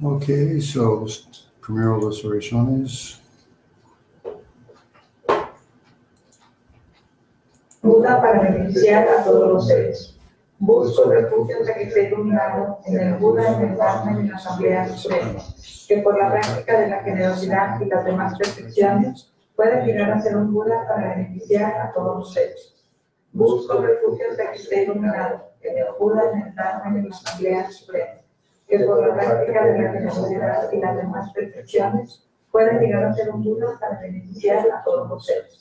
Okay, so primero las oraciones. Buda para beneficiar a todos los seres. Busco refugio hasta que esté iluminado en el Buda, en el Dharma y en la Asamblea Suprema, que por la práctica de la generosidad y las demás perfecciones pueda llegar a ser un Buda para beneficiar a todos los seres. Busco refugio hasta que esté iluminado en el Buda, en el Dharma y en la Asamblea Suprema, que por la práctica de la generosidad y las demás perfecciones pueda llegar a ser un Buda para beneficiar a todos los seres.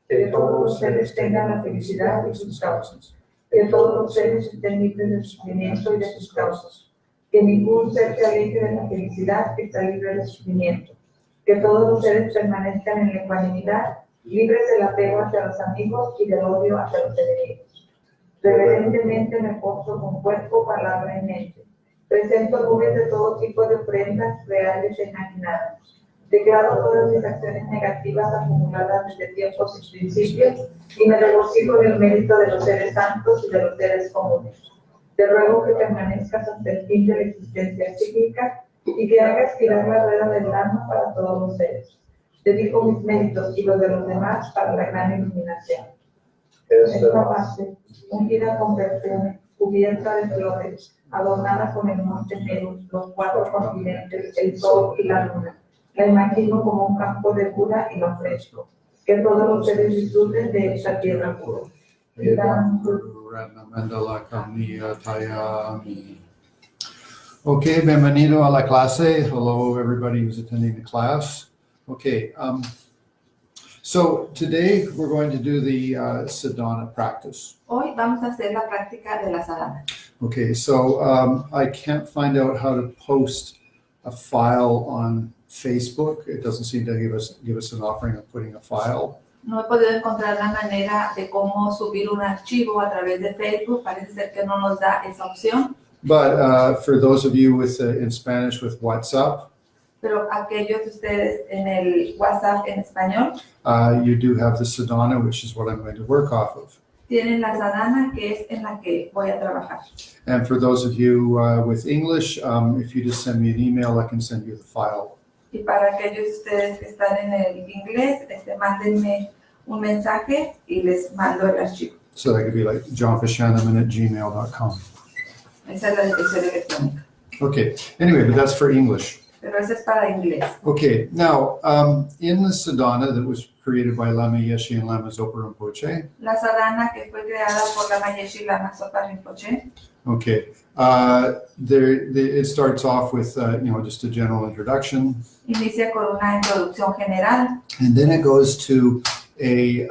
Que todos los seres tengan la felicidad y sus causas, que todos los seres estén libres del sufrimiento y de sus causas, que ningún ser se aleje de la felicidad que está libre del sufrimiento, que todos los seres permanezcan en la ecuanimidad, libres del apego hacia los amigos y del odio hacia los enemigos. Reverentemente me postro con cuerpo, palabra y mente. Presento nubes de todo tipo de ofrendas reales e imaginadas. Declaro todas mis acciones negativas acumuladas desde tiempos y principios y me regocijo en el mérito de los seres santos y de los seres comunes. Te ruego que permanezcas hasta el fin de la existencia cíclica y que hagas girar la rueda del Dharma para todos los seres. Dedico mis méritos y los de los demás para la gran iluminación. Esta base, ungida con perfume, cubierta de flores, adornada con el monte Meru, los 4 continentes, el sol y la luna. La imagino como un campo de Buda y lo ofrezco. Que todos los seres disfruten de esta tierra pura. Okay, bienvenido a la clase. Hello, everybody who's attending the class. Okay, so today we're going to do the sadhana practice. Hoy vamos a hacer la práctica de la sadhana. Okay, so I can't find out how to post a file on Facebook. It doesn't seem to give us an offering of putting a file. No he podido encontrar la manera de cómo subir un archivo a través de Facebook. Parece ser que no nos da esa opción. But for those of you with in Spanish with WhatsApp, pero aquellos de ustedes en el WhatsApp en español, you do have the sadhana, which is what I'm going to work off of. Tienen la sadhana, que es en la que voy a trabajar. And for those of you with English, if you just send me an email, I can send you the file. Y para aquellos de ustedes que están en el inglés, mándenme un mensaje y les mando el archivo. So that could be like johnfishanneman@gmail.com. Esa es la dirección electrónica. Okay, anyway, but that's for English. Pero ese es para inglés. Okay, now, in the sadhana that was created by Lama Yeshe and Lama Zopa Rinpoche. La sadhana que fue creada por Lama Yeshe y Lama Zopa Rinpoche. Okay, it starts off with, just a general introduction. Inicia con una introducción general. And then it goes to a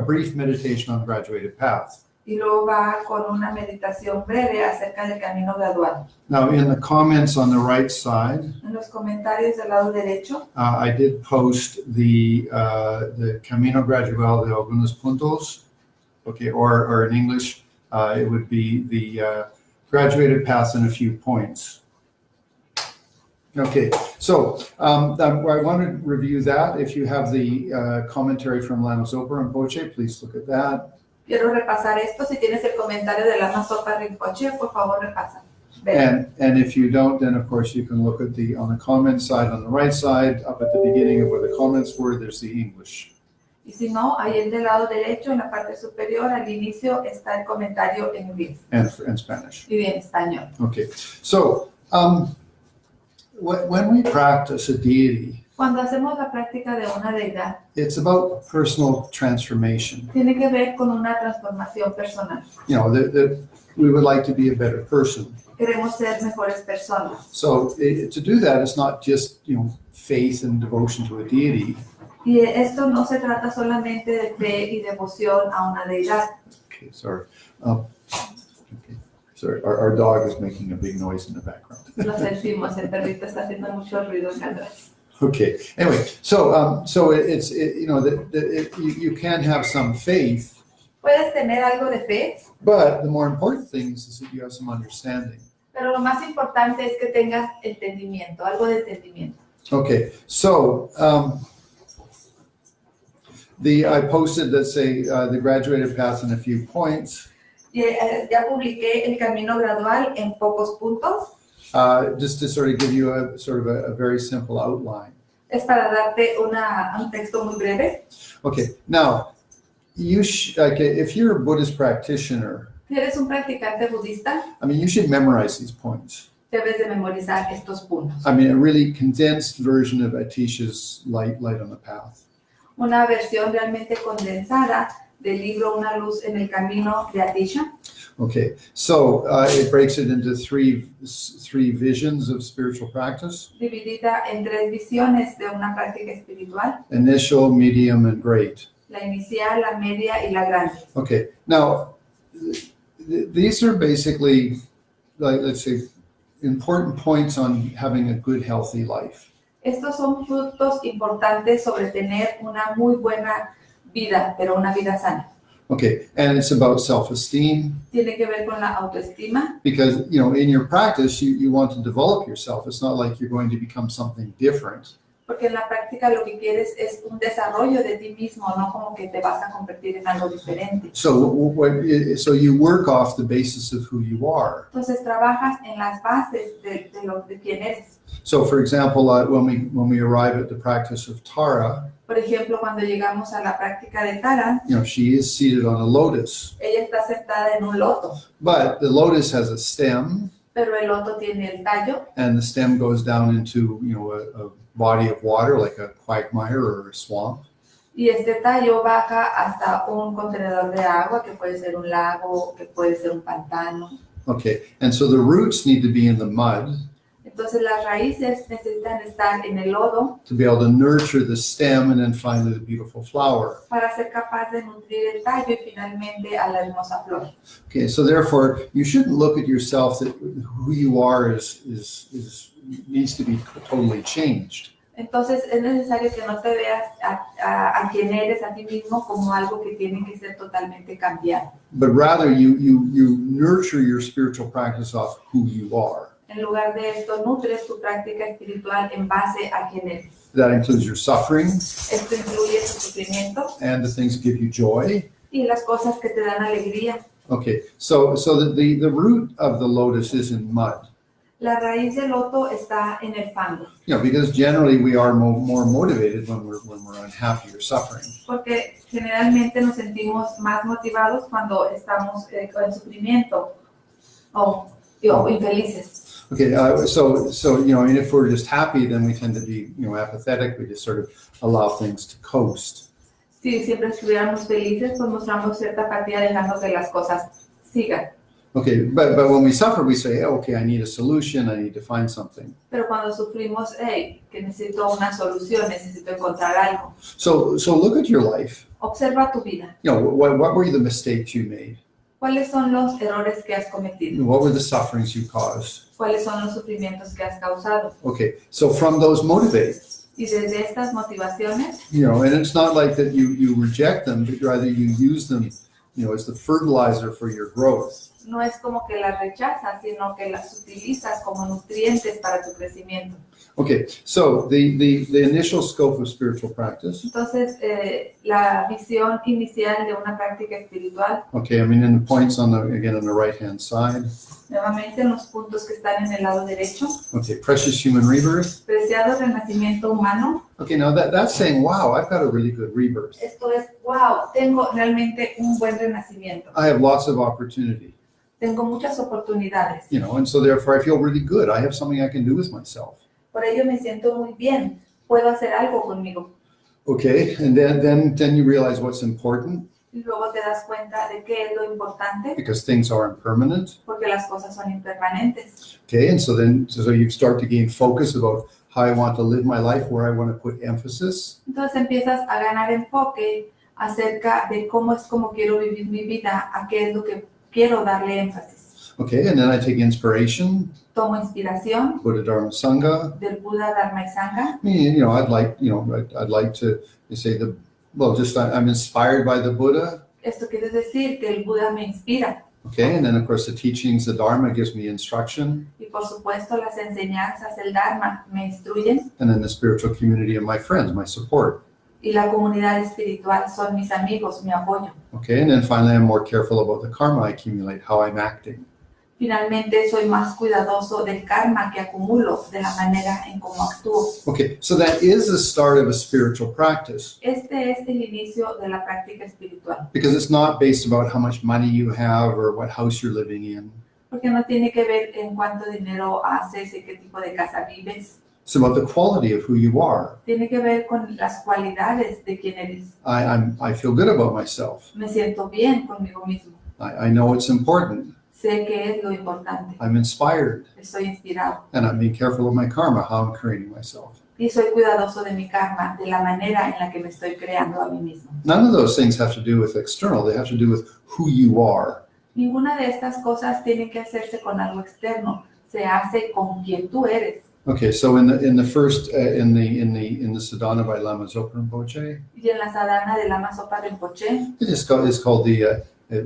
brief meditation on the graduated path. Y luego va con una meditación breve acerca del camino gradual. Now, in the comments on the right side, en los comentarios del lado derecho, I did post the Camino Gradual de algunos puntos, okay, or in English, it would be the graduated path in a few points. Okay, so I want to review that. If you have the commentary from Lama Zopa Rinpoche, please look at that. Quiero repasar esto. Si tienes el comentario de Lama Zopa Rinpoche, por favor, repasa. And if you don't, then of course you can look at on the comment side on the right side, up at the beginning of where the comments were, there's the English. Y si no, ahí en del lado derecho, en la parte superior, al inicio, está el comentario en inglés. And Spanish. Y en español. Okay, so when we practice a deity, cuando hacemos la práctica de una deidad, it's about personal transformation. Tiene que ver con una transformación personal. We would like to be a better person. Queremos ser mejores personas. So to do that, it's not just faith and devotion to a deity. Y esto no se trata solamente de fe y devoción a una deidad. Okay, sorry. Sorry, our dog is making a big noise in the background. Lo sentimos, el perrito está haciendo mucho ruido acá atrás. Okay. Anyway, so it's you can have some faith. Puedes tener algo de fe. But the more important thing is that you have some understanding. Pero lo más importante es que tengas entendimiento, algo de entendimiento. Okay. So I posted, let's say, the graduated path in a few points. Y ya publiqué el camino gradual en pocos puntos. Just to sort of give you a sort of a very simple outline. Es para darte un texto muy breve. Okay, now, if you're a Buddhist practitioner, Si eres un practicante budista, I mean, you should memorize these points. debes de memorizar estos puntos. I mean, a really condensed version of Atisha's Light on the Path. Una versión realmente condensada del libro Una luz en el camino de Atisha. Okay, so it breaks it into three visions of spiritual practice: Dividida en 3 visiones de una práctica espiritual. initial, medium, and great. La inicial, la media y la grande. Okay, now these are basically, like, let's say, important points on having a good, healthy life. Estos son puntos importantes sobre tener una muy buena vida, pero una vida sana. Okay, and it's about self-esteem, Tiene que ver con la autoestima, because, you know, in your practice, you want to develop yourself. It's not like you're going to become something different. porque en la práctica lo que quieres es un desarrollo de ti mismo, no como que te vas a convertir en algo diferente. So you work off the basis of who you are. Entonces trabajas en las bases de quién eres. So, for example, when we arrive at the practice of Tara, Por ejemplo, cuando llegamos a la práctica de Tara, you know, she is seated on a lotus, ella está sentada en un loto, but the lotus has a stem, pero el loto tiene el tallo and the stem goes down into, you know, a body of water like a quagmire or a swamp. y este tallo baja hasta un contenedor de agua que puede ser un lago, que puede ser un pantano. Okay, and so the roots need to be in the mud Entonces las raíces necesitan estar en el lodo to be able to nurture the stem and then finally the beautiful flower. para ser capaz de nutrir el tallo y finalmente a la hermosa flor. Okay, so therefore you shouldn't look at yourself that who you are needs to be totally changed. Entonces es necesario que no te veas a quien eres, a ti mismo, como algo que tiene que ser totalmente cambiado. But rather you nurture your spiritual practice off who you are. En lugar de esto, nutres tu práctica espiritual en base a quién eres. That includes your suffering Esto incluye tu sufrimiento and the things that give you joy. y las cosas que te dan alegría. Okay, so the root of the lotus is in mud. La raíz del loto está en el fango, You know, because generally we are more motivated when we're unhappy or suffering. porque generalmente nos sentimos más motivados cuando estamos en sufrimiento o infelices. Okay, so you know, and if we're just happy, then we tend to be, you know, apathetic. We just sort of allow things to coast. Si siempre estuviéramos felices, pues mostramos cierta apatía dejando que las cosas sigan. Okay, but when we suffer, we say, okay, I need a solution. I need to find something. Pero cuando sufrimos, hey, que necesito una solución, necesito encontrar algo. So look at your life. Observa tu vida. You know, what were the mistakes you made? ¿Cuáles son los errores que has cometido? What were the sufferings you caused? ¿Cuáles son los sufrimientos que has causado? Okay, so from those motivate. Y desde estas motivaciones, You know, and it's not like that you reject them, but rather you use them, you know, as the fertilizer for your growth. no es como que las rechazas, sino que las utilizas como nutrientes para tu crecimiento. Okay, so the initial scope of spiritual practice. Entonces, la visión inicial de una práctica espiritual, Okay, I mean, in the points on the right-hand side. nuevamente en los puntos que están en el lado derecho, Okay, precious human rebirth. preciado renacimiento humano. Okay, now that's saying, wow, I've got a really good rebirth. Esto es, wow, tengo realmente un buen renacimiento. I have lots of opportunity, Tengo muchas oportunidades. you know, and so therefore I feel really good. I have something I can do with myself. Por ello me siento muy bien. Puedo hacer algo conmigo. Okay, and then you realize what's important, Y luego te das cuenta de qué es lo importante, because things are impermanent. porque las cosas son impermanentes. Okay, and so you start to gain focus about how I want to live my life, where I want to put emphasis. Entonces empiezas a ganar enfoque acerca de cómo es como quiero vivir mi vida, a qué es lo que quiero darle énfasis. Okay, and then I take inspiration, Tomo inspiración Buddha Dharma Sangha. del Buda, Dharma y Sangha. I mean, you know, I'd like to say I'm inspired by the Buddha. Esto quiere decir que el Buda me inspira. Okay, and then of course the teachings, the Dharma gives me instruction, Y por supuesto las enseñanzas del Dharma me instruyen. and then the spiritual community of my friends, my support. y la comunidad espiritual son mis amigos, mi apoyo. Okay, and then finally, I'm more careful about the karma I accumulate, how I'm acting. Finalmente, soy más cuidadoso del karma que acumulo, de la manera en cómo actúo. Okay, so that is the start of a spiritual practice Este es el inicio de la práctica espiritual, because it's not based about how much money you have or what house you're living in. porque no tiene que ver en cuánto dinero haces, en qué tipo de casa vives. It's about the quality of who you are. Tiene que ver con las cualidades de quién eres. I feel good about myself. Me siento bien conmigo mismo. I know it's important. Sé que es lo importante. I'm inspired. Estoy inspirado. And I'm being careful of my karma, how I'm creating myself. Y soy cuidadoso de mi karma, de la manera en la que me estoy creando a mí mismo. None of those things have to do with external. They have to do with who you are. Ninguna de estas cosas tiene que hacerse con algo externo. Se hace con quien tú eres. Okay, so in the first in the Sadhana by Lama Zopa Rinpoche, Y en la sadhana de Lama Zopa Rinpoche, it's called the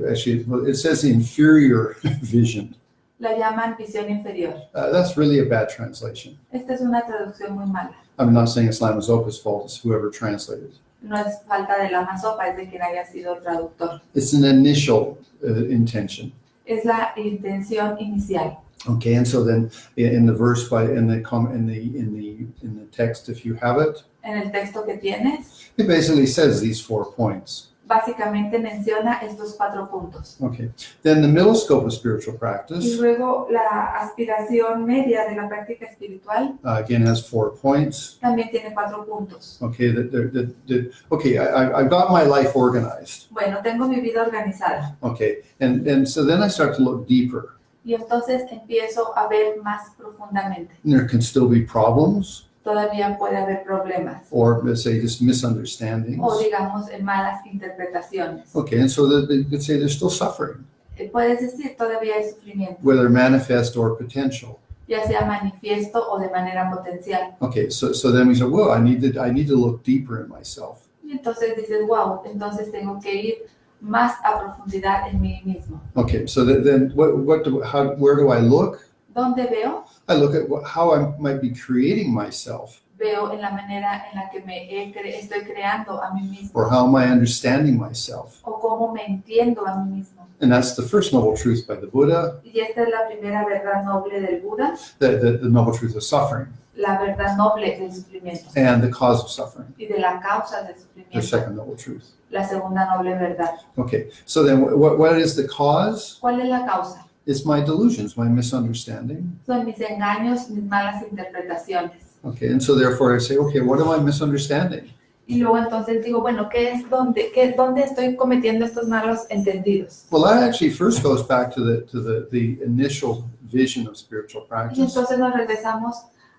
actually it says the inferior vision. la llaman visión inferior. That's really a bad translation. Esta es una traducción muy mala. I'm not saying it's Lama Zopa's fault. It's whoever translated. No es falta de Lama Zopa, es de quien haya sido el traductor. It's an initial intention. Es la intención inicial. Okay, and so then in the verse in the text, if you have it, En el texto que tienes, it basically says these 4 points. básicamente menciona estos 4 puntos. Okay, then the middle scope of spiritual Y practice luego la aspiración media de la práctica espiritual again has 4 points. también tiene 4 puntos. Okay, I've got my life organized. Bueno, tengo mi vida organizada Okay, and so then I start to look deeper. y entonces empiezo a ver más profundamente. And there can still be problems, Todavía puede haber problemas or let's say just misunderstandings. o digamos malas interpretaciones. Okay, and so you could say there's still suffering, Puedes decir todavía hay sufrimiento, whether manifest or potential. ya sea manifiesto o de manera potencial. Okay, so then we say, well, I need to look deeper in myself. Y entonces dices, wow, entonces tengo que ir más a profundidad en mí mismo. Okay, so then where do I look? ¿Dónde veo? I look at how I might be creating myself, Veo en la manera en la que estoy creando a mí mismo or how am I understanding myself? o cómo me entiendo a mí mismo. And that's the first noble truth by the Buddha, Y esta es la primera verdad noble del Buda, the noble truth of suffering la verdad noble del sufrimiento and the cause of suffering, y de la causa del the sufrimiento, second noble truth. la segunda noble verdad. Okay, so then what is the cause? ¿Cuál es la causa? It's my delusions, my misunderstanding. Son mis engaños, mis malas interpretaciones. Okay, and so therefore I say, okay, what am I misunderstanding? Y luego entonces digo, bueno, ¿dónde estoy cometiendo estos malos entendidos? Well, that actually first goes back to the initial vision of spiritual Y practice, entonces nos regresamos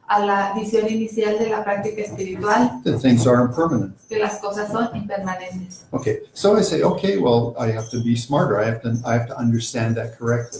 a la visión inicial de la práctica espiritual, that things are impermanent. que las cosas son impermanentes. Okay, so I say, okay, well, I have to be smarter. I have to understand that correctly.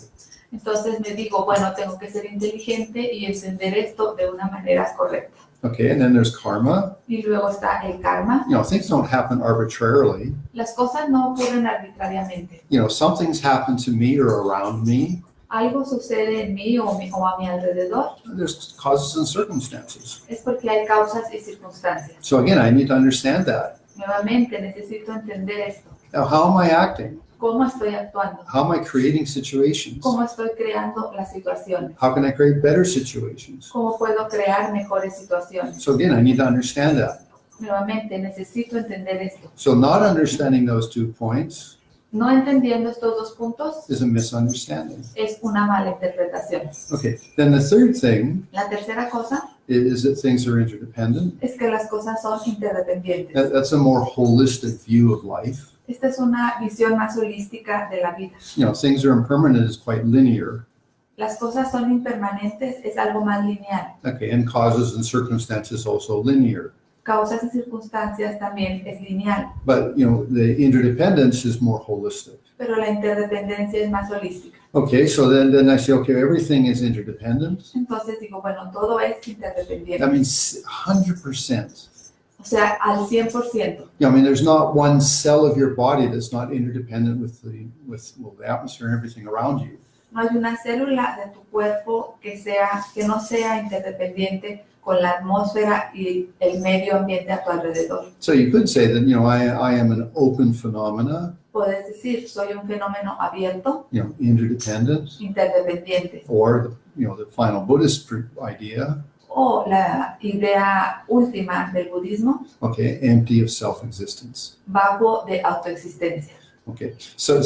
Entonces me digo, bueno, tengo que ser inteligente y entender esto de una manera correcta. Okay, and then there's karma. Y luego está el karma. You know, things don't happen arbitrarily. Las cosas no ocurren arbitrariamente. You know, something's happened to me or around me. Algo sucede en mí o a mi alrededor. There's causes and circumstances. Es porque hay causas y circunstancias. So again, I need to understand that. Nuevamente, necesito entender esto. Now, how am I acting? ¿Cómo estoy actuando? How am I creating situations? ¿Cómo estoy creando las situaciones? How can I create better situations? ¿Cómo puedo crear mejores situaciones? So again, I need to understand that. Nuevamente, necesito entender esto. So not understanding those 2 points No entendiendo estos 2 puntos is a misunderstanding. es una mala interpretación. Okay, then the third thing La tercera cosa is that things are interdependent. es que las cosas son interdependientes. That's a more holistic view of life. Esta es una visión más holística de la vida. You know, things are impermanent is quite linear. Las cosas son impermanentes, es algo más lineal. Okay, and causes and circumstances also linear. Causas y circunstancias también es lineal, But, you know, the interdependence is more holistic. pero la interdependencia es más holística. Okay, so then I say, okay, everything is interdependent. Entonces digo, bueno, todo es That interdependiente. means 100%. O sea, al 100%. Yeah, I mean, there's not one cell of your body that's not interdependent with the atmosphere and everything around you. No hay una célula de tu cuerpo que no sea interdependiente con la atmósfera y el medio ambiente a tu alrededor. So you could say that, I am an open phenomena, Puedes decir, soy un fenómeno abierto, interdependent, interdependiente. or, the final Buddhist idea, O la idea última del budismo, okay, empty of self-existence. vacuo de autoexistencia. Okay, so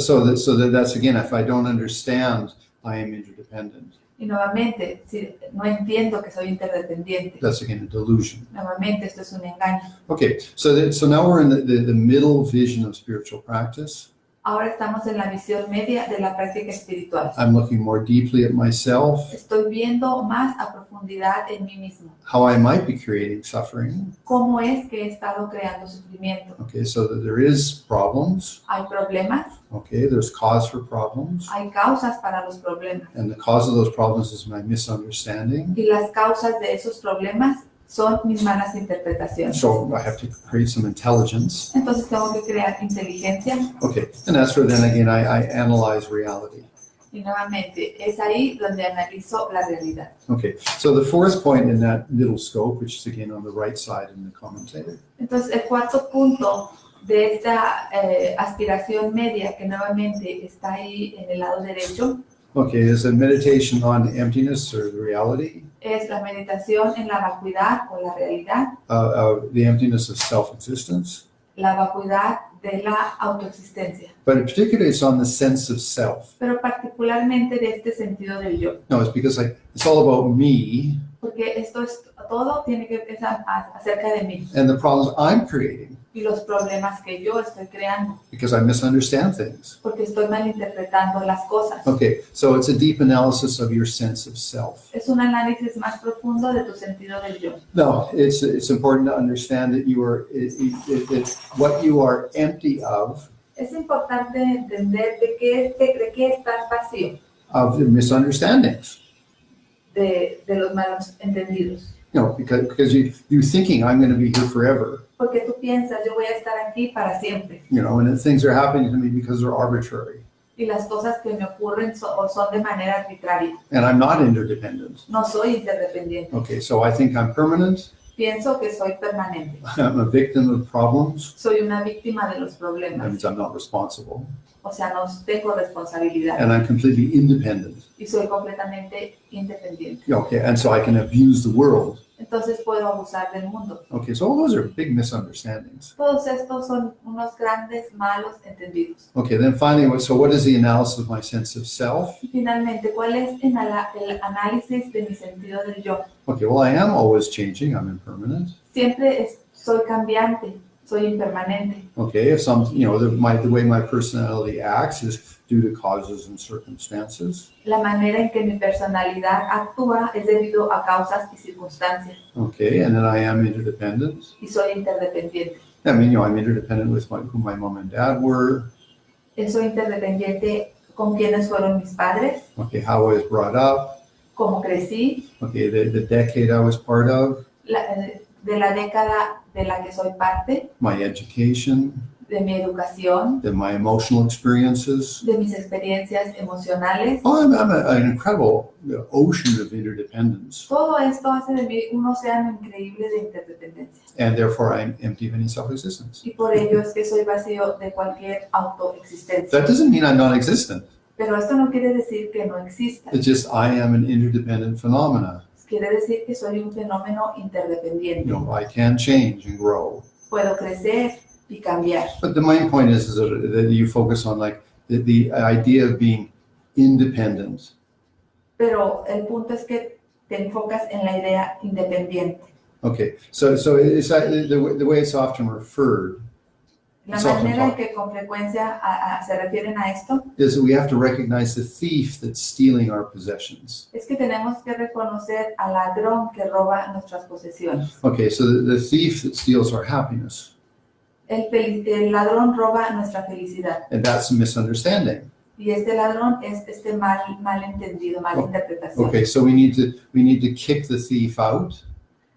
that's again, if I don't understand, I am interdependent. Y nuevamente, si no entiendo que soy interdependiente, That's again a delusion. nuevamente esto es un engaño. Okay, so now we're in the middle vision of spiritual practice. Ahora estamos en la visión media de la práctica espiritual. I'm looking more deeply at myself, Estoy viendo más a profundidad en mí mismo. how I might be creating suffering. ¿Cómo es que he estado creando sufrimiento? Okay, so that there is problems. Hay problemas, Okay, there's cause for problems. hay causas para los problemas. And the cause of those problems is my misunderstanding. Y las causas de esos problemas son mis malas interpretaciones. So I have to create some intelligence. Entonces tengo que crear inteligencia. Okay, and that's where then again I analyze reality. Y nuevamente, es ahí donde analizo la realidad. Okay, so the fourth point in that middle scope, which is again on the right side in the commentator, Entonces, el cuarto punto de esta aspiración media, que nuevamente está ahí en el lado derecho, okay, is a meditation on emptiness or the reality, es la meditación en la vacuidad o la realidad, the emptiness of self-existence, la vacuidad de la autoexistencia, but particularly it's on the sense of self. pero particularmente de este sentido del yo, No, it's because it's all about me porque todo tiene que pensar acerca de mí and the problems I'm creating y los problemas que yo estoy creando, because I misunderstand things. porque estoy malinterpretando las cosas. Okay, so it's a deep analysis of your sense of self. Es un análisis más profundo de tu sentido del yo. No, it's important to understand that what you are empty of Es importante entender de qué estás vacío, the misunderstandings. de los malos entendidos. Because you're thinking I'm going to be here forever, Porque tú piensas, yo voy a estar aquí para siempre. and things are happening to me because they're arbitrary, Y las cosas que me ocurren son de manera arbitraria. and I'm not interdependent. No soy interdependiente. Okay, so I think I'm permanent. Pienso que soy permanente. I'm a victim of problems. Soy una víctima de los That problemas. means I'm not responsible, O sea, no tengo responsabilidad. and I'm completely independent. Y soy completamente independiente. Okay, and so I can abuse the world. Entonces puedo abusar del mundo. Okay, so all those are big misunderstandings. Todos estos son unos grandes malos entendidos. Okay, then finally, what is the analysis of my sense of self? Y finalmente, ¿cuál es el análisis de mi sentido del yo? Okay, well, I am always changing. I'm impermanent. Siempre soy cambiante, soy impermanente. Okay, if the way my personality acts is due to causes and circumstances. La manera en que mi personalidad actúa es debido a causas y circunstancias. Okay, and then I am interdependent. Y soy interdependiente. I mean, I'm interdependent with who my mom and dad were. Soy interdependiente con quienes fueron mis padres, Okay, how I was brought up. cómo crecí, Okay, the decade I was part of. de la década de la que soy parte, My education. de mi educación, My emotional experiences. de mis experiencias emocionales. Oh, I'm an incredible ocean of interdependence, Todo esto hace de mí un océano increíble de interdependencia. and therefore I'm empty of any self-existence. Y por ello es que soy vacío de cualquier autoexistencia. That doesn't mean I'm non-existent. Pero esto no quiere decir que no exista. It's just I am an interdependent phenomena. Quiere decir que soy un fenómeno interdependiente. I can change and grow. Puedo crecer y cambiar. But the main point is that you focus on the idea of being independent. Pero el punto es que te enfocas en la idea independiente. Okay, so it's the way it's often referred La manera en que con frecuencia se refieren a esto is that we have to recognize the thief that's stealing our possessions. es que tenemos que reconocer al ladrón que roba nuestras posesiones. Okay, so the thief that steals our happiness, El ladrón roba nuestra felicidad. and that's a misunderstanding. Y este ladrón es este malentendido, mala interpretación. Okay, so we need to kick the thief out.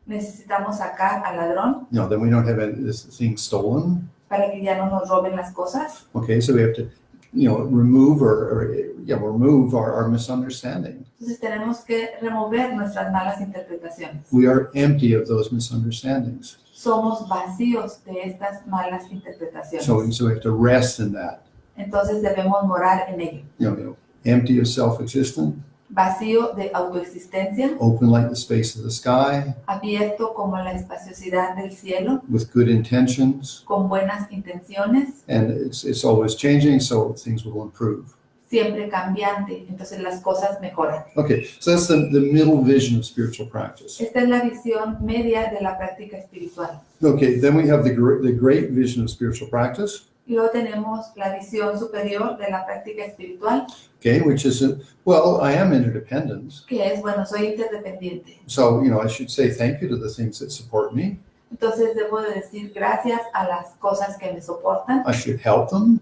Necesitamos sacar al ladrón Then we don't have this thing stolen. para que ya no nos roben las cosas. Okay, so we have to remove remove our misunderstanding. Entonces tenemos que remover nuestras malas interpretaciones. We are empty of those misunderstandings. Somos vacíos de estas malas interpretaciones. So we have to rest in that. Entonces debemos morar en ello. Empty of self-existent, Vacío de autoexistencia, open like the space of the sky, abierto como la espaciosidad del cielo, with good intentions, con buenas intenciones, and it's always changing, so things will improve. siempre cambiante, entonces las cosas mejoran. Okay, so that's the middle vision of spiritual practice. Esta es la visión media de la práctica espiritual. Okay, then we have the great vision of spiritual practice. Y luego tenemos la visión superior de la práctica espiritual, Okay, which is, I am interdependent. que es, bueno, soy interdependiente. So, I should say thank you to the things that support me. Entonces debo de decir gracias a las cosas que me soportan. I should help them.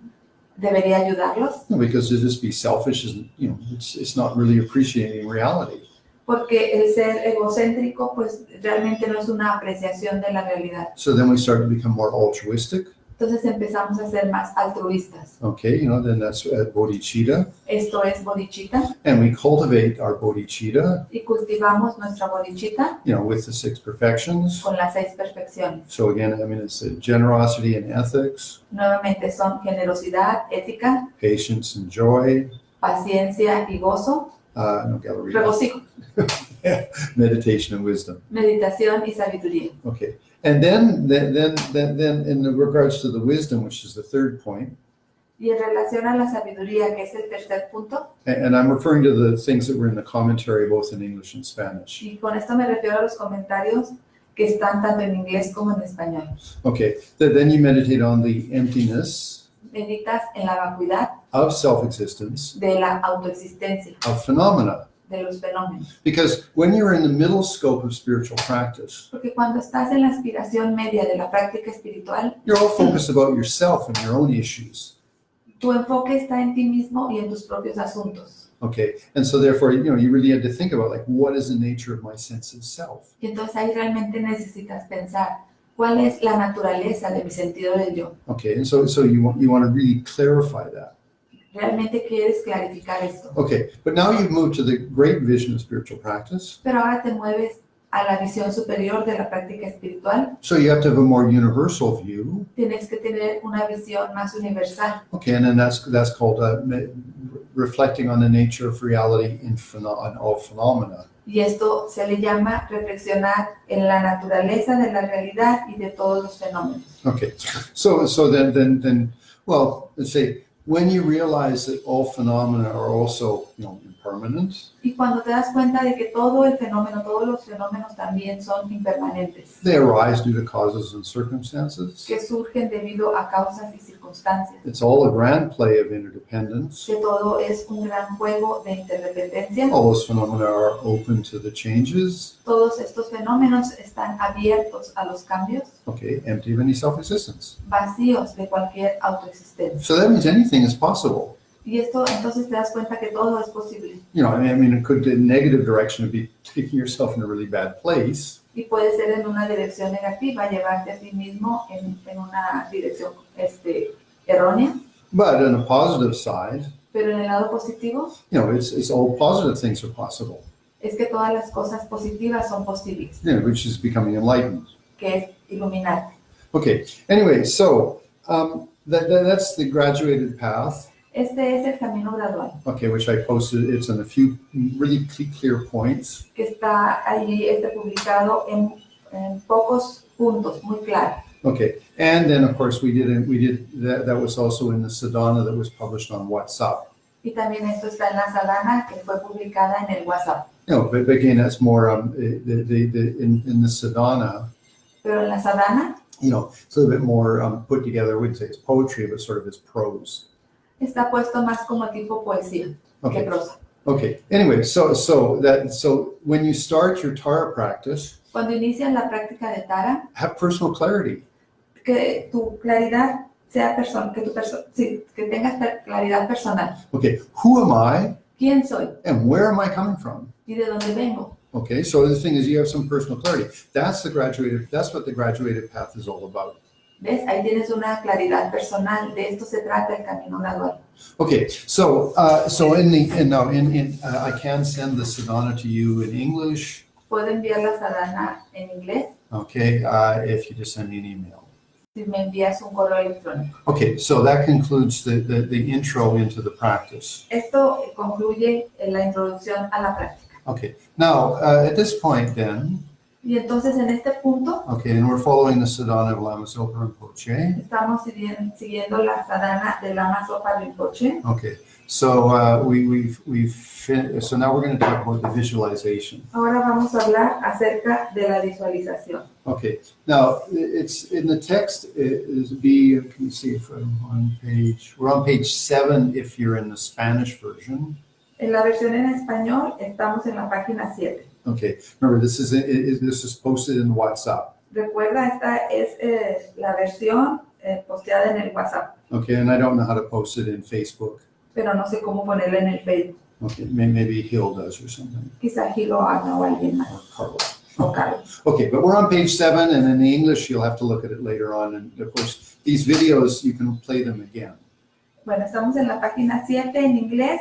Debería ayudarlos, Because to just be selfish isn't, it's not really appreciating reality. porque el ser egocéntrico, pues realmente no es una apreciación de la realidad. So then we start to become more altruistic. Entonces empezamos a ser más altruistas. Okay, then that's bodhicitta. Esto es bodhicitta. And we cultivate our bodhicitta, Y cultivamos nuestra bodhicitta with the 6 perfections. con las 6 perfecciones. So again, it's generosity and ethics, Nuevamente son generosidad, ética, patience and joy, paciencia y gozo, regocijo, meditation and wisdom. meditación y sabiduría. Okay, and then in regards to the wisdom, which is the third point, Y en relación a la sabiduría, que es el tercer punto, and I'm referring to the things that were in the commentary both in English and Spanish. y con esto me refiero a los comentarios que están tanto en inglés como en español. Okay, then you meditate on the emptiness Meditas en la vacuidad of self-existence, de la autoexistencia, of phenomena. de los fenómenos. Because when you're in the middle scope of spiritual practice, Porque cuando estás en la aspiración media de la práctica espiritual, you're all focused about yourself and your own issues. tu enfoque está en ti mismo y en tus propios asuntos. Okay, and so therefore, you really had to think about what is the nature of my sense of self? Y entonces ahí realmente necesitas pensar cuál es la naturaleza de mi sentido del yo. Okay, and so you want to really clarify that. Realmente quieres clarificar esto. Okay, but now you've moved to the great vision of spiritual practice. Pero ahora te mueves a la visión superior de la práctica espiritual. So you have to have a more universal view. Tienes que tener una visión más universal. Okay, and then that's called reflecting on the nature of reality in all phenomena. Y esto se le llama reflexionar en la naturaleza de la realidad y de todos los fenómenos. Okay, so then, let's say when you realize that all phenomena are also, impermanent. Y cuando te das cuenta de que todo el fenómeno, todos los fenómenos también son impermanentes, They arise due to causes and circumstances. que surgen debido a causas y circunstancias, It's all a grand play of interdependence. que todo es un gran juego de interdependencia. All those phenomena are open to the changes. Todos estos fenómenos están abiertos a los cambios, Okay, empty of any self-existence. vacíos de cualquier autoexistencia. So that means anything is possible. Y esto entonces te das cuenta que todo es posible. It could the negative direction would be taking yourself in a really bad place. Y puede ser en una dirección negativa, llevarte a ti mismo en una dirección errónea. But on a positive side, Pero en el lado positivo it's all positive things are possible. es que todas las cosas positivas son posibles, Which is becoming enlightened. que es iluminarte. Okay, anyway, so that's the graduated path. Este es el camino gradual, Okay, which I posted. It's in a few really clear points. que está allí publicado en pocos puntos, muy claro. Okay, and then of course we did that was also in the sadhana that was published on WhatsApp. Y también esto está en la sadhana que fue publicada en el WhatsApp. But again, that's more in the sadhana. Pero en la sadhana It's a little bit more put together. I wouldn't say it's poetry, but sort of it's prose. está puesto más como tipo poesía que Okay. prosa. Okay. Anyway, so when you start your Tara practice, Cuando inicias la práctica de Tara, have personal clarity. que tu claridad sea que tengas claridad personal. Okay, who am I ¿Quién soy? and where am I coming from? ¿Y de dónde vengo? Okay, so the thing is you have some personal clarity. That's what the graduated path is all about. ¿Ves? Ahí tienes una claridad personal. De esto se trata el camino gradual. Okay, so I can send the sadhana to you in English. Puedo enviar la sadhana en inglés Okay, if you just send me an email. si me envías un correo electrónico. Okay, so that concludes the intro into the practice. Esto concluye la introducción a la práctica. Okay, now at this point then, Y entonces en este punto okay, and we're following the sadhana of Lama Zopa Rinpoche. estamos siguiendo la sadhana de Lama Zopa Rinpoche. Okay, so so now we're going to talk about the visualization. Ahora vamos a hablar acerca de la visualización. Okay, now it's in the text. It is B. Can you see if I'm on page? We're on page 7 if you're in the Spanish version. En la versión en español estamos en la página 7. Okay, remember this is posted in WhatsApp. Recuerda, esta es la versión posteada en el WhatsApp, Okay, and I don't know how to post it in Facebook. pero no sé cómo ponerla en el Facebook. Okay, maybe Hill does or something. Quizá aquí lo haga o alguien más, Or Carlos. o Carlos. Okay, but we're on page 7, and in the English you'll have to look at it later on. And of course, these videos you can play them again. Bueno, estamos en la página 7 en inglés.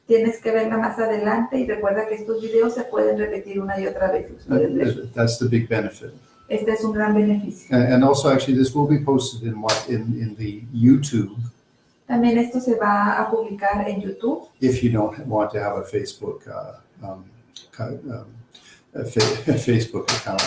Tienes que verla más adelante y recuerda que estos videos se pueden repetir una y otra vez. Los puedes ver. That's the big benefit. Este es un gran beneficio. And also, actually, this will be posted in the YouTube También esto se va a publicar en YouTube if you don't want to have a Facebook Facebook account.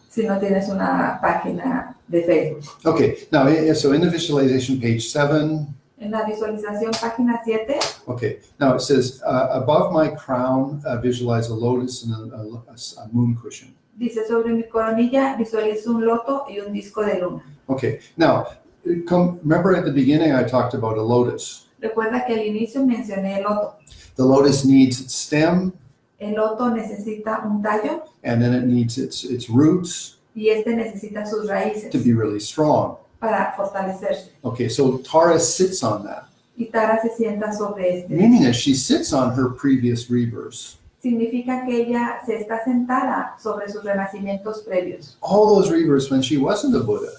si no tienes una página de Facebook. Okay, now so in the visualization, page 7. En la visualización página 7, Okay, now it says above my crown, visualize a lotus and a moon cushion. dice sobre mi coronilla visualizo un loto y un disco de luna. Okay, now remember at the beginning I talked about a lotus. Recuerda que al inicio mencioné el loto. The lotus needs its stem, El loto necesita un tallo and then it needs its roots y este necesita sus raíces to be really strong. para fortalecerse. Okay, so Tara sits on that, Y Tara se sienta sobre este. meaning that she sits on her previous rebirths. Significa que ella se está sentada sobre sus renacimientos previos. All those rebirths when she wasn't a Buddha.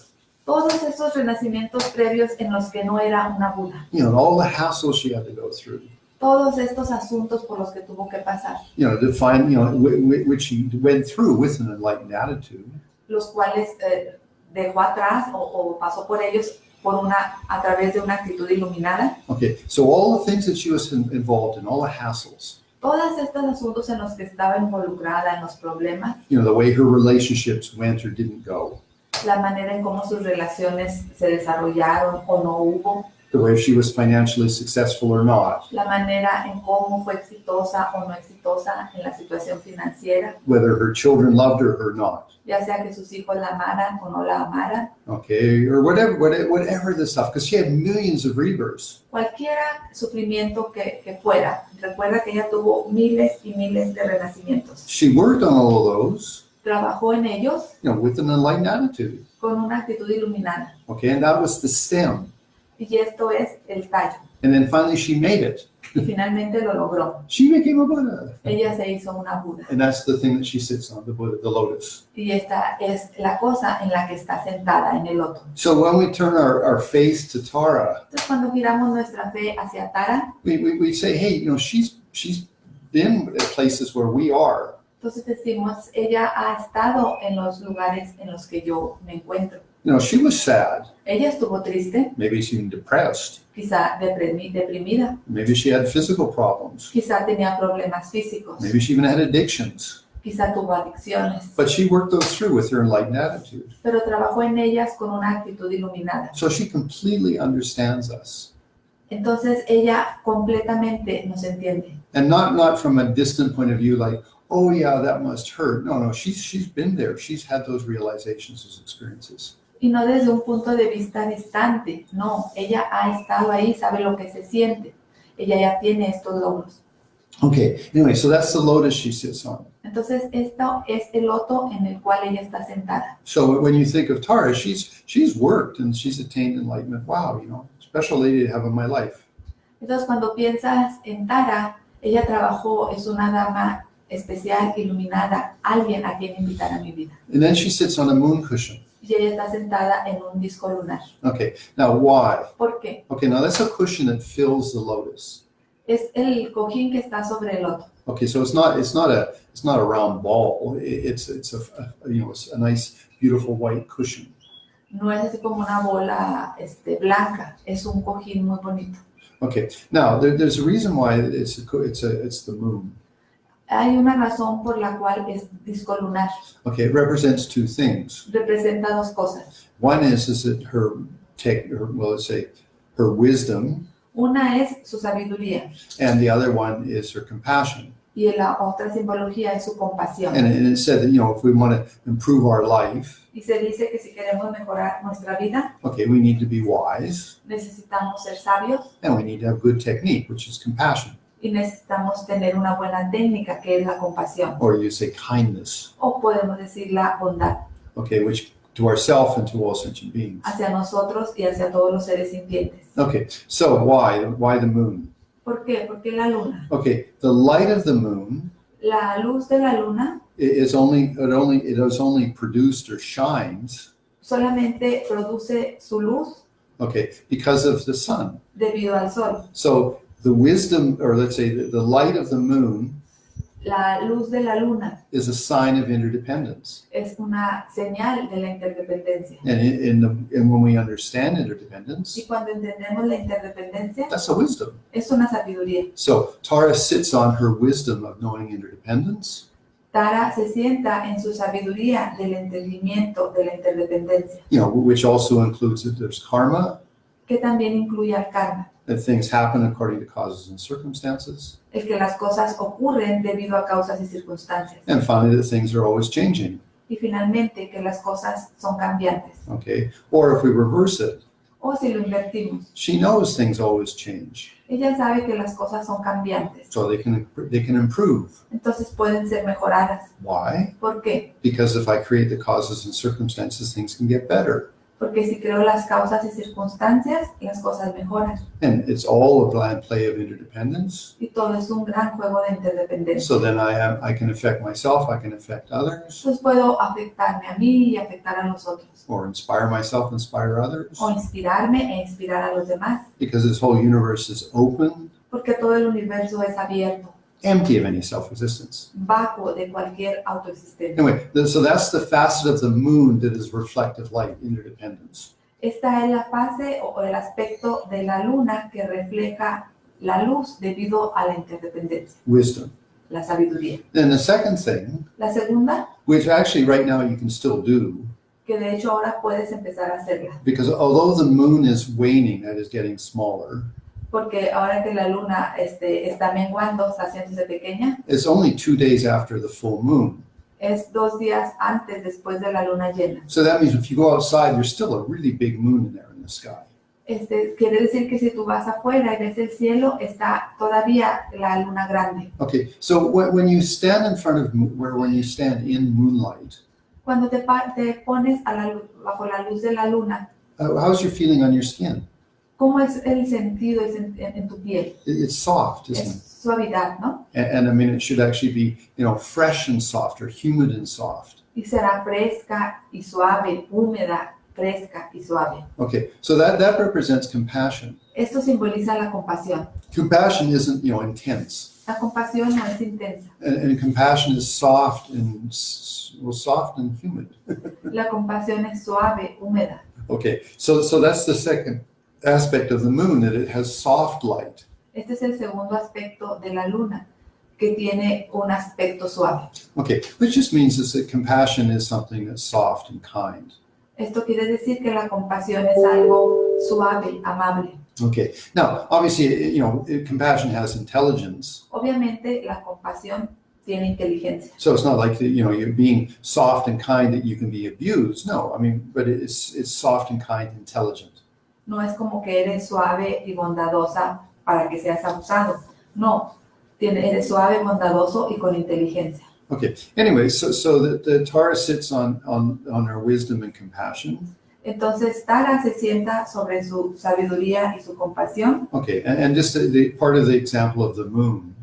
Todos esos renacimientos previos en los que no era una Buda. You know, all the hassles she had to go through. Todos estos asuntos por los que tuvo que pasar. You know, to find, you know, which she went through with an enlightened attitude. Los cuales dejó atrás o pasó por ellos a través de una actitud iluminada. Okay, so all the things that she was involved in, all the hassles. Todos estos asuntos en los que estaba involucrada, en los problemas, You know, the way her relationships went or didn't go. la manera en cómo sus relaciones se desarrollaron o no hubo, The way she was financially successful or not. la manera en cómo fue exitosa o no exitosa en la situación financiera, Whether her children loved her or not. ya sea que sus hijos la amaran o no la amaran, Okay, or whatever the stuff, because she had millions of rebirths. cualquier sufrimiento que fuera. Recuerda que ella tuvo miles y miles de renacimientos. She worked on all of those, Trabajó en ellos you know, with an enlightened attitude. con una actitud iluminada. Okay, and that was the stem. Y esto es el tallo. And then finally she made it. Y finalmente lo logró. She became a Buddha. Ella se hizo una Buda. And that's the thing that she sits on, the Buddha, the lotus. Y esta es la cosa en la que está sentada en el loto. So when we turn our face to Tara, Entonces cuando giramos nuestra fe hacia Tara, we say, hey, you know, she's been at places where we are. entonces decimos, ella ha estado en los lugares en los que yo me encuentro. You know, she was sad. Ella estuvo triste, Maybe she was depressed. quizá deprimida, Maybe she had physical problems. quizá tenía problemas físicos, Maybe she even had addictions. quizá tuvo adicciones, But she worked those through with her enlightened attitude. pero trabajó en ellas con una actitud iluminada. So she completely understands us. Entonces ella completamente nos entiende. And not from a distant point of view, like, oh yeah, that must hurt. No, she's been there. She's had those realizations, those experiences. Y no desde un punto de vista distante, no, ella ha estado ahí, sabe lo que se siente. Ella ya tiene estos logros. Okay, anyway, so that's the lotus she sits on. Entonces, esto es el loto en el cual ella está sentada. So when you think of Tara, she's worked and she's attained enlightenment. Wow, you know, special lady to have in my life. Entonces, cuando piensas en Tara, ella trabajó, es una dama especial, iluminada, alguien a quien invitar a mi vida. And then she sits on a moon cushion. y ella está sentada en un disco lunar. Okay, now why? ¿Por qué? Okay, now that's a cushion that fills the lotus. Es el cojín que está sobre el loto. Okay, so it's not a round ball. It's a nice, beautiful white cushion. No es así como una bola blanca, es un cojín muy bonito. Okay, now there's a reason why it's the moon. Hay una razón por la cual es disco lunar. Okay, it represents two things. Representa dos cosas. One is that her wisdom, Una es su sabiduría and the other one is her compassion. y la otra simbología es su compasión. And it said that if we want to improve our life, Y se dice que si queremos mejorar nuestra vida, okay, we need to be wise, necesitamos ser sabios and we need to have good technique, which is compassion, y necesitamos tener una buena técnica que es la compasión. or you say kindness, O podemos decir la bondad okay, which to ourselves and to all sentient beings. hacia nosotros y hacia todos los seres sintientes. Okay, so why the moon? ¿Por qué? Porque la luna. Okay, the light of the moon La luz de la luna is only produced or shines, solamente produce su luz okay, because of the sun. debido al sol. So the wisdom, or let's say the light of the moon, La luz de la luna is a sign of interdependence. es una señal de la interdependencia. And when we understand interdependence, Y cuando entendemos la interdependencia, that's a wisdom. es una sabiduría. So Tara sits on her wisdom of knowing interdependence, Tara se sienta en su sabiduría del entendimiento de la interdependencia, which also includes that there's karma, que también incluye al karma, that things happen according to causes and circumstances, el que las cosas ocurren debido a causas y circunstancias. and finally that things are always changing. Y finalmente que las cosas son cambiantes. Okay, or if we reverse it, O si lo invertimos, she knows things always change, ella sabe que las cosas son cambiantes, so they can improve. entonces pueden ser mejoradas. Why? ¿Por qué? Because if I create the causes and circumstances, things can get better. Porque si creo las causas y circunstancias, las cosas mejoran. And it's all a blind play of interdependence. Y todo es un gran juego de interdependencia. So then I can affect myself, I can affect others, Entonces puedo afectarme a mí y afectar a los otros. or inspire myself, inspire others. O inspirarme e inspirar a los demás. Because this whole universe is open, Porque todo el universo es abierto, empty of any self-existence. vacuo de cualquier autoexistencia. Anyway, so that's the facet of the moon that is reflective light, interdependence. Esta es la fase o el aspecto de la luna que refleja la luz debido a la interdependencia, Wisdom. la sabiduría. Then the second thing, La segunda, which actually right now you can still do, que de hecho ahora puedes empezar a hacerla, because although the moon is waning, that is getting smaller, porque ahora que la luna está menguando, está haciéndose pequeña, it's only 2 days after the full moon. es 2 días antes después de la luna llena. So that means if you go outside, there's still a really big moon in there in the sky. Quiere decir que si tú vas afuera y ves el cielo, está todavía la luna grande. Okay, so when you stand in front of, when you stand in moonlight, Cuando te pones bajo la luz de la luna, how's your feeling on your skin? ¿cómo es el sentido en tu piel? It's soft, isn't it? Es suavidad, ¿no? And I mean, it should actually be, fresh and soft, or humid and soft. Y será fresca y suave, húmeda, fresca y suave. Okay, so that represents compassion. Esto simboliza la compasión. Compassion isn't, intense. La compasión no es intensa. And compassion is soft and humid. La compasión es suave, húmeda. Okay, so that's the second aspect of the moon, that it has soft light. Este es el segundo aspecto de la luna, que tiene un aspecto suave. Okay, which just means is that compassion is something that's soft and kind. Esto quiere decir que la compasión es algo suave, amable. Okay, now obviously, compassion has intelligence. Obviamente la compasión tiene inteligencia. So it's not like you're being soft and kind that you can be abused. No, I mean, but it's soft and kind, intelligent. No es como que eres suave y bondadosa para que seas abusado. No, eres suave, bondadoso y con inteligencia. Okay. Anyway, so the Tara sits on her wisdom and compassion. Entonces Tara se sienta sobre su sabiduría y su compasión. Okay, and just the part of the example of the moon.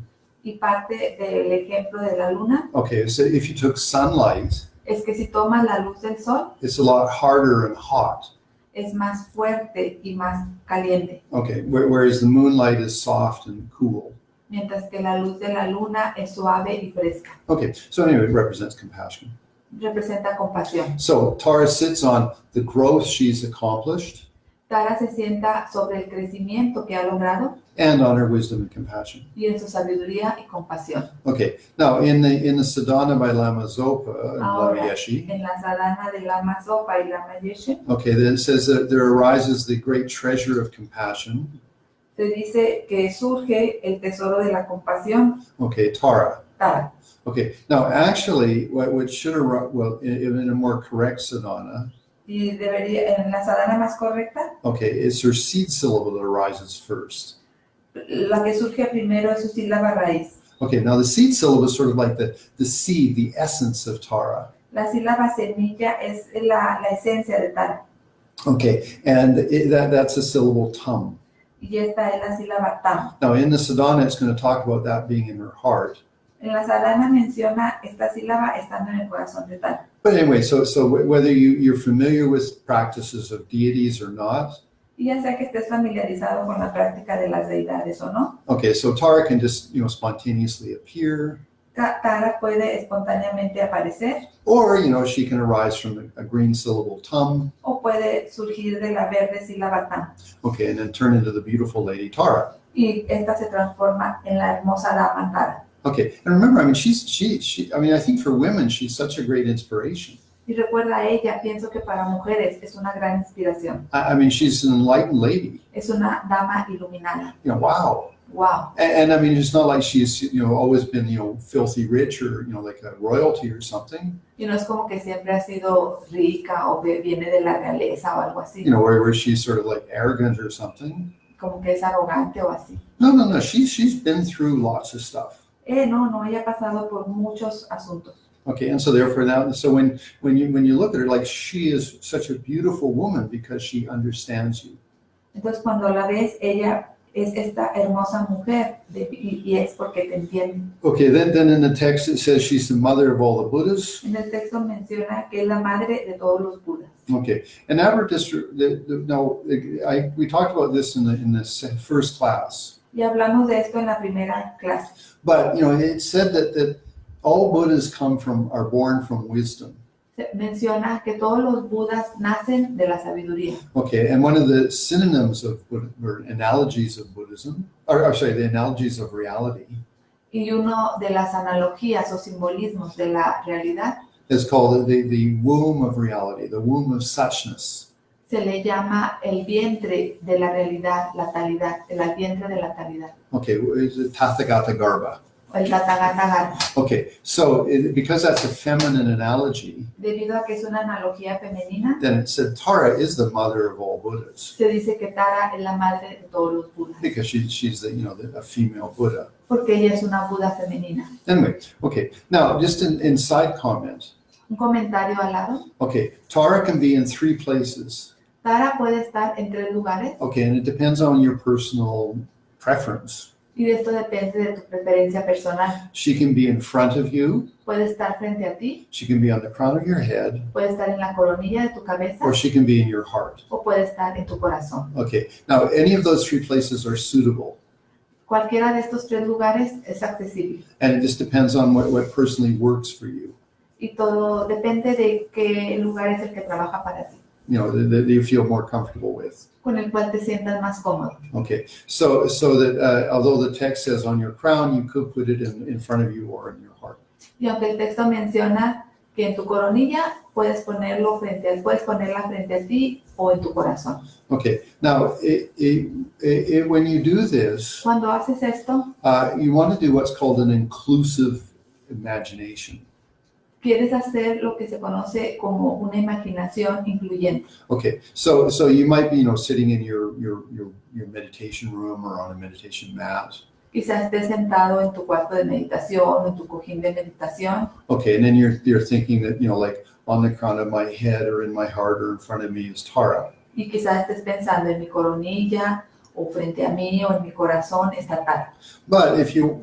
Y parte del ejemplo de la luna. Okay, so if you took sunlight es que si tomas la luz del sol, it's a lot harder and hot. es más fuerte y más caliente, Okay, whereas the moonlight is soft and cool. mientras que la luz de la luna es suave y fresca. Okay, so anyway, it represents compassion. Representa compasión. So Tara sits on the growth she's accomplished Tara se sienta sobre el crecimiento que ha logrado and on her wisdom and compassion. y en su sabiduría y compasión. Okay, now in the Sadhana by Lama Zopa and Lama Ahora, Yeshe, en la sadhana de Lama Zopa y Lama Yeshe, okay, then it says that there arises the great treasure of compassion. se dice que surge el tesoro de la compasión, Okay, Tara. Tara. Okay, now actually, what should arise, well, in a more correct sadhana, Y debería, en la sadhana más correcta, okay, it's her seed syllable that arises first. la que surge primero es su sílaba raíz. Okay, now the seed syllable is sort of like the seed, the essence of Tara. La sílaba semilla es la esencia de Tara. Okay, and that's a syllable tum. Y esta es la sílaba tam. Now in the sadhana, it's going to talk about that being in her heart. En la sadhana menciona esta sílaba estando en el corazón de Tara. But anyway, so whether you're familiar with practices of deities or not, Y ya sea que estés familiarizado con la práctica de las deidades o no, okay, so Tara can just, spontaneously appear, Tara puede espontáneamente aparecer or, she can arise from a green syllable tum, o puede surgir de la verde sílaba tam. okay, and then turn into the beautiful lady Tara. Y esta se transforma en la hermosa dama Tara. Okay, and remember, I mean, I think for women, she's such a great inspiration. Y recuerda a ella, pienso que para mujeres es una gran inspiración. I mean, she's an enlightened lady. Es una dama iluminada. Wow. Wow. And I mean, it's not like she's, always been, filthy rich or, like a royalty or something. Y no es como que siempre ha sido rica o que viene de la realeza o algo así. Where she's sort of like arrogant or something. Como que es arrogante o así. No. She's been through lots of stuff. No, ella ha pasado por muchos asuntos. Okay, and so therefore now, so when you look at her, like, she is such a beautiful woman because she understands you. Entonces cuando la ves, ella es esta hermosa mujer y es porque te entiende. Okay, then in the text it says she's the mother of all the Buddhas. En el texto menciona que es la madre de todos los Budas. Okay, and now we talked about this in the first class. Y hablamos de esto en la primera clase. But it said that all Buddhas are born from wisdom. Se menciona que todos los Budas nacen de la sabiduría. Okay, and one of the synonyms of or analogies of Buddhism, the analogies of reality, Y uno de las analogías o simbolismos de la realidad is called the womb of reality, the womb of suchness. se le llama el vientre de la realidad, la talidad, el vientre de la talidad, Okay, is it Tathagata Garbha? o el Tathagata Garbha. Okay, so because that's a feminine analogy, Debido a que es una analogía femenina, then it said Tara is the mother of all Buddhas se dice que Tara es la madre de todos los Budas, because she's a female Buddha. porque ella es una Buda femenina. Anyway, okay, now just in side comment, Un comentario al lado. okay, Tara can be in 3 places. Tara puede estar en 3 lugares Okay, and it depends on your personal preference. y esto depende de tu preferencia personal. She can be in front of you, Puede estar frente a ti, she can be on the crown of your head, puede estar en la coronilla de tu cabeza or she can be in your heart. o puede estar en tu corazón. Okay, now any of those 3 places are suitable, Cualquiera de estos 3 lugares es accesible and it just depends on what personally works for you. y todo depende de qué lugar es el que trabaja para ti, That you feel more comfortable with. con el cual te sientas más cómodo. Okay, so that although the text says on your crown, you could put it in front of you or in your heart. Y aunque el texto menciona que en tu coronilla puedes ponerla frente a ti o en tu corazón. Okay, now when you do this, Cuando haces esto, you want to do what's called an inclusive imagination. quieres hacer lo que se conoce como una imaginación incluyente. Okay, so you might be, sitting in your meditation room or on a meditation mat. Quizás estés sentado en tu cuarto de meditación, en tu cojín de meditación, Okay, and then you're thinking that, like on the crown of my head or in my heart or in front of me is Tara. y quizás estés pensando en mi coronilla o frente a mí o en mi corazón está Tara. But if you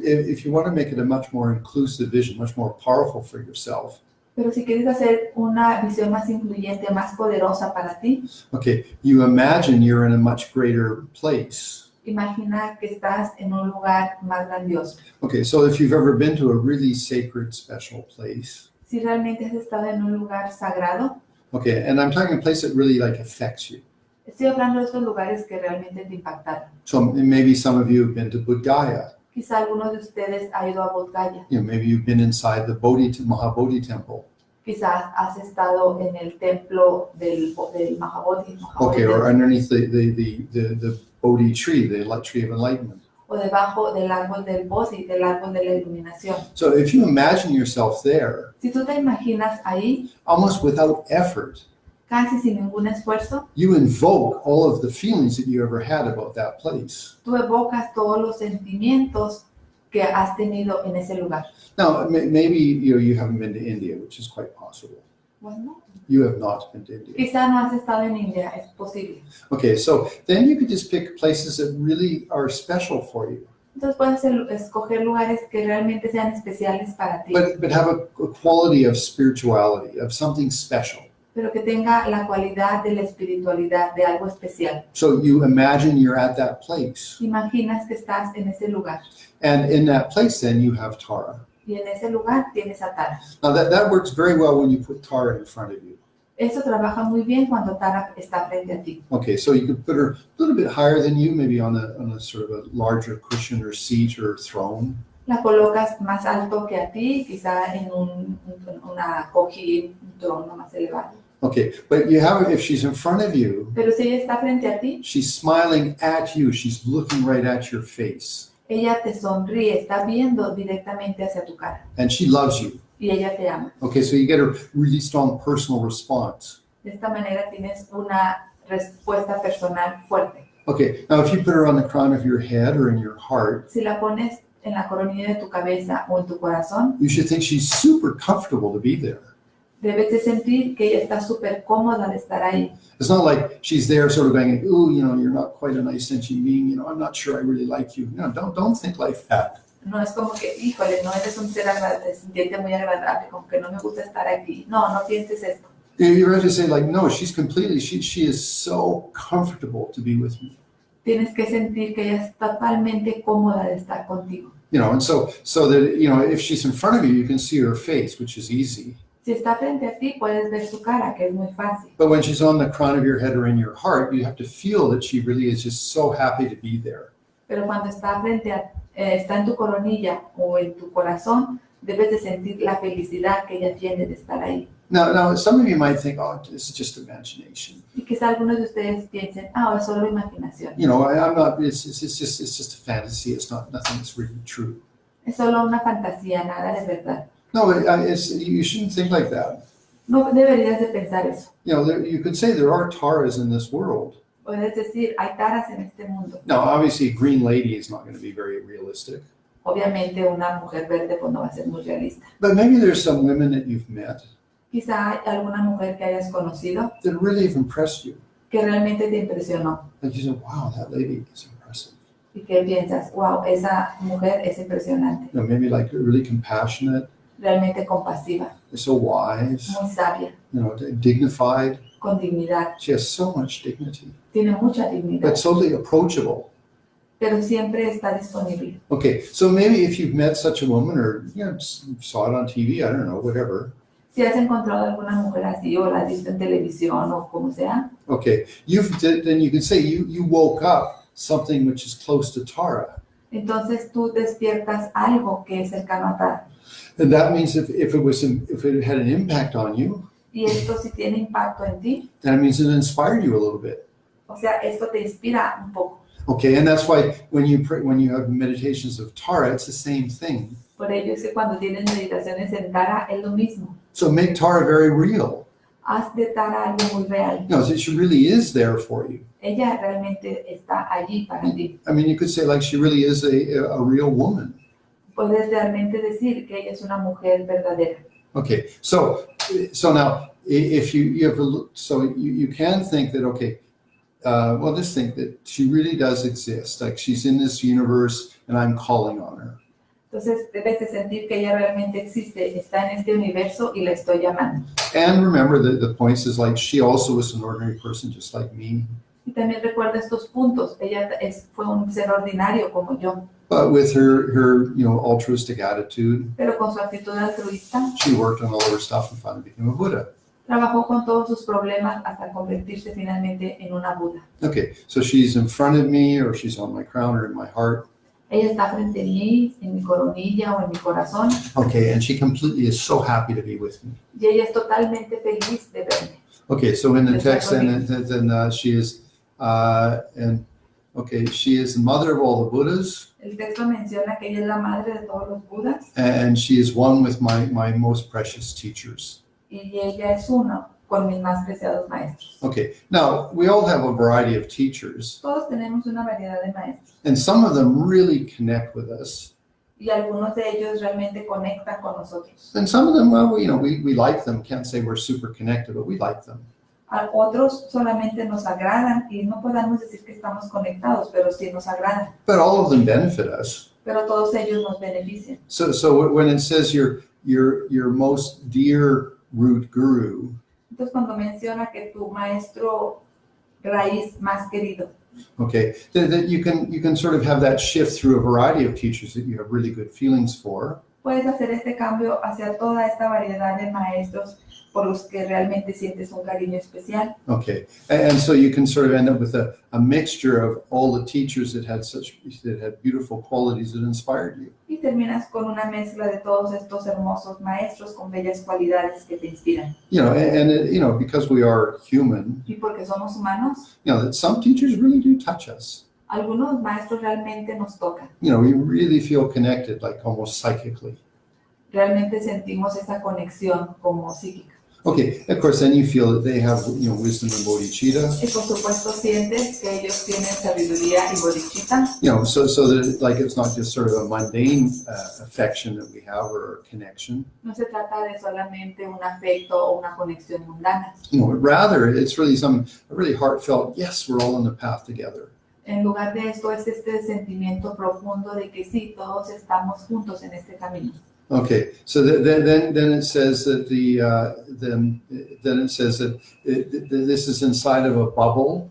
want to make it a much more inclusive vision, much more powerful for yourself, Pero si quieres hacer una visión más influyente, más poderosa para ti, okay, you imagine you're in a much greater place. imagina que estás en un lugar más grandioso. Okay, so if you've ever been to a really sacred, special place, Si realmente has estado en un lugar sagrado, okay, and I'm talking a place that really like affects you. estoy hablando de estos lugares que realmente te impactaron. So maybe some of you have been to Bodh Gaya. Quizá alguno de ustedes ha ido a Bodh Gaya. You know, maybe you've been inside the Mahabodhi temple. Quizás has estado en el templo del Mahabodhi, Okay, or underneath the Bodhi tree, the tree of enlightenment. o debajo del árbol del Bodhi, del árbol de la iluminación. So if you imagine yourself there, Si tú te imaginas ahí, almost without effort, casi sin ningún esfuerzo, you invoke all of the feelings that you ever had about that place. tú evocas todos los sentimientos que has tenido en ese lugar. Now, maybe you haven't been to India, which is quite possible. Bueno, You have not been to India. quizá no has estado en India, es posible. Okay, so then you could just pick places that really are special for you, Entonces puedes escoger lugares que realmente sean especiales para ti, but have a quality of spirituality, of something special. pero que tenga la cualidad de la espiritualidad, de algo especial. So you imagine you're at that place. Imaginas que estás en ese lugar And in that place, then you have Tara. y en ese lugar tienes a Tara. Now that works very well when you put Tara in front of you. Eso trabaja muy bien cuando Tara está frente a ti. Okay, so you could put her a little bit higher than you, maybe on a sort of a larger cushion or seat or throne. La colocas más alto que a ti, quizá en una cojín, un trono más elevado. Okay, but you have, if she's in front of you, Pero si ella está frente a ti, she's smiling at you. She's looking right at your face. ella te sonríe, está viendo directamente hacia tu cara And she loves you. y ella te ama. Okay, so you get a really strong personal response. De esta manera tienes una respuesta personal fuerte. Okay, now if you put her on the crown of your head or in your heart, Si la pones en la coronilla de tu cabeza o en tu corazón, you should think she's super comfortable to be there. debes de sentir que ella está súper cómoda de estar ahí. It's not like she's there sort of going, ooh, you're not quite a nice sentient being, I'm not sure I really like you. No, don't think like that. No es como que, híjole, no eres un ser agradable, sintiente muy agradable, como que no me gusta estar aquí. No, no pienses esto. You have to say like, no, she's completely, she is so comfortable to be with me. Tienes que sentir que ella es totalmente cómoda de estar contigo. And so that, if she's in front of you, you can see her face, which is easy. Si está frente a ti, puedes ver su cara, que es muy fácil. But when she's on the crown of your head or in your heart, you have to feel that she really is just so happy to be there. Pero cuando está está en tu coronilla o en tu corazón, debes de sentir la felicidad que ella tiene de estar ahí. Now, some of you might think, oh, this is just imagination. Y quizá algunos de ustedes piensen, es solo imaginación. I'm not. It's just a fantasy. It's not nothing that's really true. Es solo una fantasía, nada de verdad. No, you shouldn't think like that. No deberías de pensar eso. You could say there are Taras in this world. Puedes decir, hay taras en este mundo. Now, obviously, a green lady is not going to be very realistic. Obviamente una mujer verde pues no va a ser muy realista. But maybe there's some women that you've met Quizá hay alguna mujer que hayas conocido that really have impressed you. que realmente te impresionó Like you said, wow, that lady is impressive. y que piensas, wow, esa mujer es impresionante, Maybe like really compassionate, realmente compasiva, so wise, muy sabia, dignified. con dignidad, She has so much dignity, tiene mucha dignidad, but totally approachable. pero siempre está disponible. Okay, so maybe if you've met such a woman or saw it on TV, I don't know, whatever. Si has encontrado alguna mujer así o la has visto en televisión o como sea, Okay, then you can say you woke up something which is close to Tara. entonces tú despiertas algo que es cercano a Tara. And that means if it had an impact on you, Y esto si tiene impacto en ti, that means it inspired you a little bit. o sea, esto te inspira un poco. Okay, and that's why when you have meditations of Tara, it's the same thing. Por ello es que cuando tienes meditaciones en Tara es lo mismo. So make Tara very real. Haz de Tara algo muy real. So she really is there for you. Ella realmente está allí para ti. I mean, you could say like she really is a real woman. Puedes realmente decir que ella es una mujer verdadera. Okay, so now if you have a look, so you can think that just think that she really does exist. Like she's in this universe, and I'm calling on her. Entonces debes de sentir que ella realmente existe, está en este universo y la estoy llamando. And remember that the points is like she also was an ordinary person just like me. Y también recuerda estos puntos. Ella fue un ser ordinario como yo, But with her altruistic attitude, pero con su actitud altruista she worked on all her stuff and finally became a Buddha. trabajó con todos sus problemas hasta convertirse finalmente en una Buda. Okay, so she's in front of me, or she's on my crown, or in my heart. Ella está frente a mí, en mi coronilla o en mi corazón, Okay, and she completely is so happy to be with me. y ella es totalmente feliz de verme. Okay, so in the text, then she is, she is the mother of all the Buddhas, El texto menciona que ella es la madre de todos los Budas and she is one with my most precious teachers. y ella es uno con mis más preciados maestros. Okay, now we all have a variety of teachers, Todos tenemos una variedad de maestros and some of them really connect with us, y algunos de ellos realmente conectan con nosotros. and some of them, well, we like them. Can't say we're super connected, but we like them. A otros solamente nos agradan y no podemos decir que estamos conectados, pero sí nos agradan. But all of them benefit us. Pero todos ellos nos benefician. So when it says your most dear root guru, Entonces cuando menciona que tu maestro raíz más querido, okay, that you can sort of have that shift through a variety of teachers that you have really good feelings for. puedes hacer este cambio hacia toda esta variedad de maestros por los que realmente sientes un cariño especial. Okay, and so you can sort of end up with a mixture of all the teachers that had beautiful qualities that inspired you. Y terminas con una mezcla de todos estos hermosos maestros con bellas cualidades que te inspiran. Because we are human, Y porque somos humanos, that some teachers really do touch us. algunos maestros realmente nos tocan. We really feel connected, like almost psychically. Realmente sentimos esa conexión como psíquica. Okay, of course, then you feel that they have, wisdom and bodhicitta. Y por supuesto sientes que ellos tienen sabiduría y bodhicitta. So that like it's not just sort of a mundane affection that we have or a connection. No se trata de solamente un afecto o una conexión mundana. Rather, it's really a really heartfelt, yes, we're all on the path together. En lugar de esto es este sentimiento profundo de que sí, todos estamos juntos en este camino. Okay, so then it says that then it says that this is inside of a bubble.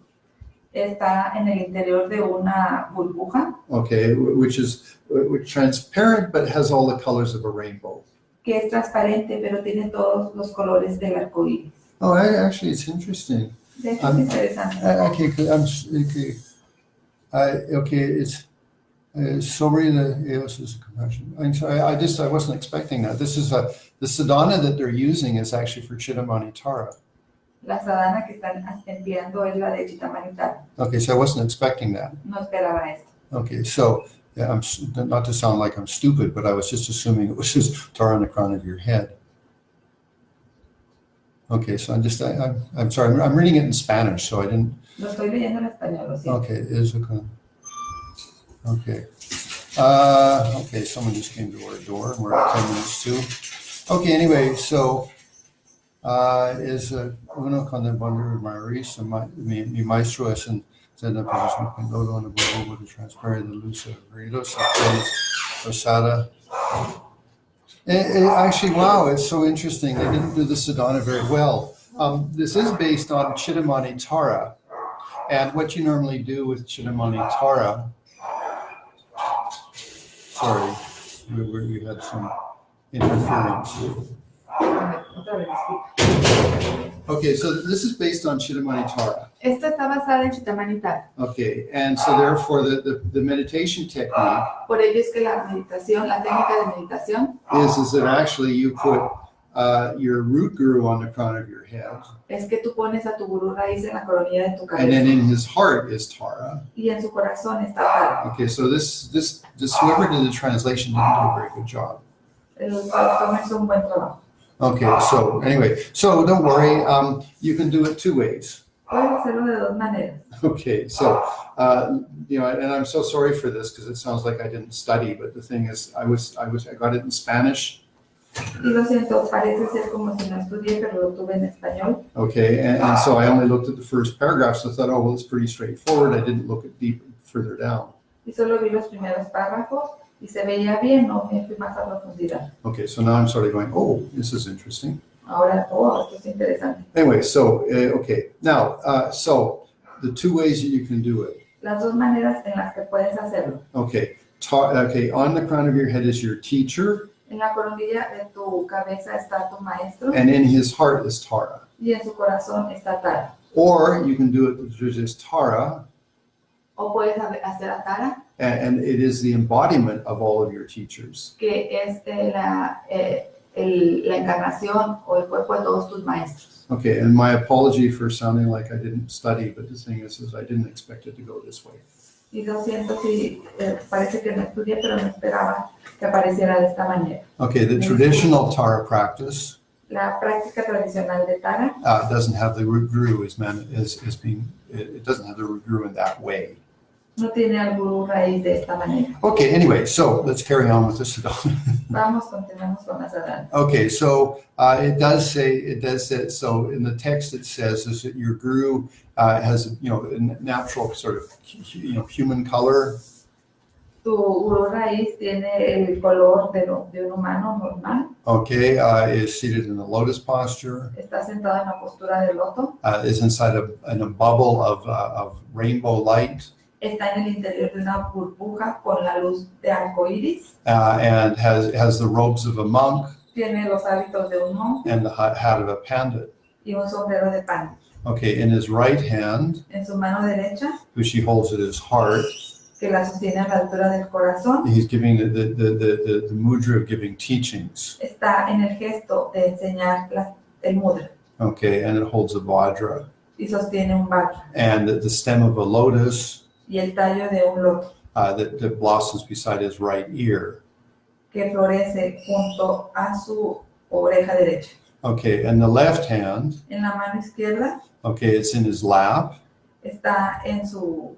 Está en el interior de una burbuja. Okay, which is transparent but has all the colors of a rainbow. Que es transparente pero tiene todos los colores del arco iris. Oh, actually, it's interesting. De hecho, es interesante. It's sobering the eos is compassion. I'm sorry, I wasn't expecting that. This is the sadhana that they're using is actually for Chittamanitara. La sadhana que están enviando es la de Chittamanitara. Okay, so I wasn't expecting that. No esperaba esto. Okay, so I'm not to sound like I'm stupid, but I was just assuming it was just Tara on the crown of your head. Okay, so I'm sorry. I'm reading it in Spanish, so I didn't. Lo estoy leyendo en español, lo siento. Okay, okay. Okay, someone just came to our door, and we're at 10 minutes to. Okay, anyway, so is uno con el wonder of Maurice, mi maestro es en la posición con todo en el vuelo de transparencia de luz ruidos, rosada. Actually, wow, it's so interesting. They didn't do the sadhana very well. This is based on Chittamanitara, and what you normally do with Chittamanitara. Sorry, we had some interference. Okay, so this is based on Chittamanitara. Esta está basada en Chittamanitara. Okay, and so therefore the meditation technique Por ello es que la meditación, la técnica de meditación, is that actually you put your root guru on the crown of your head, es que tú pones a tu gurú raíz en la coronilla de tu and then cabeza in his heart is Tara. y en su corazón está Tara. Okay, so this whoever did the translation didn't do a very good job. El traductor hizo un buen trabajo. Okay, so anyway, so don't worry, you can do it two ways. Puedes hacerlo de dos maneras. Okay, so and I'm so sorry for this because it sounds like I didn't study, but the thing is, I got it in Spanish. Y lo siento, parece ser como si no estudié, pero lo tuve en español. Okay, and so I only looked at the first paragraph, so I thought, oh well, it's pretty straightforward. I didn't look at deep further down. Y solo vi los primeros párrafos y se veía bien, no me fui más a profundidad. Okay, so now I'm sort of going, oh, this is interesting. Ahora, esto es interesante. Anyway, so, okay. Now, so the two ways that you can do it. Las dos maneras en las que puedes hacerlo. Okay, okay, on the crown of your head is your teacher, En la coronilla de tu cabeza está tu maestro and in his heart is Tara. y en su corazón está Tara. Or you can do it with just Tara, O puedes hacer a Tara, and it is the embodiment of all of your teachers. que es la encarnación o el cuerpo de todos tus maestros. Okay, and my apology for sounding like I didn't study, but the thing is I didn't expect it to go this way. Y lo siento si parece que no estudié, pero no esperaba que apareciera de esta manera. Okay, the traditional Tara practice La práctica tradicional de Tara doesn't have the root guru it doesn't have the root guru in that way. no tiene al gurú raíz de esta manera. Okay, anyway, so let's carry on with this. Continuamos con la sadhana. Okay, so it does say, so in the text it says is that your guru has, a natural sort of, human color. Tu gurú raíz tiene el color de un humano normal. Okay, is seated in the lotus posture, Está sentado en la postura de loto. is inside in a bubble of rainbow light, Está en el interior de una burbuja con la luz de arcoíris. and has the robes of a monk Tiene los hábitos de un monje and the hat of a pandit. y un sombrero de pan. Okay, in his right hand, En su mano derecha, which she holds at his heart, que la sostiene a la altura del corazón, he's giving the mudra of giving teachings. está en el gesto de enseñar el mudra Okay, and it holds a vajra. y sostiene un vajra And the stem of a lotus y el tallo de un loto that blossoms beside his right ear. que florece junto a su oreja derecha. Okay, and the left hand, En la mano izquierda okay, it's in his lap, está en su